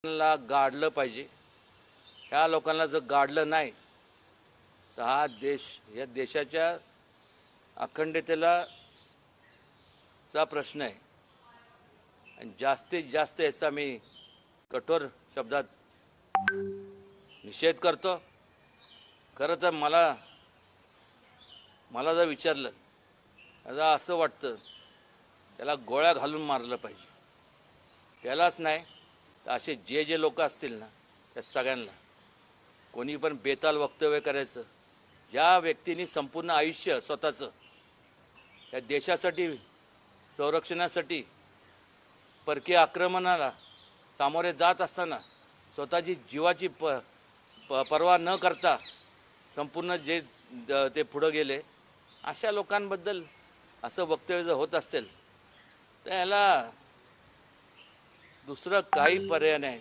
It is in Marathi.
ला गाडलं पाहिजे. ह्या लोकांना जर गाडलं नाही तर हा देश, या देशाच्या अखंडतेला चा प्रश्न आहे आणि जास्तीत जास्त याचा मी कठोर शब्दात निषेध करतो. खरं तर मला जर विचारलं तर असं वाटतं त्याला गोळ्या घालून मारलं पाहिजे. त्यालाच नाही तर असे जे लोक असतील ना त्या सगळ्यांना, कोणी पण बेताल वक्तव्य करायचं, ज्या व्यक्तींनी संपूर्ण आयुष्य स्वतःचं या देशासाठी, संरक्षणासाठी, परकीय आक्रमणाला सामोरे जात असताना स्वतःची जीवाची पर्वा न करता संपूर्ण जे ते पुढं गेले, अशा लोकांबद्दल असं वक्तव्य जर होत असेल तर याला दुसरं काही पर्याय नाही.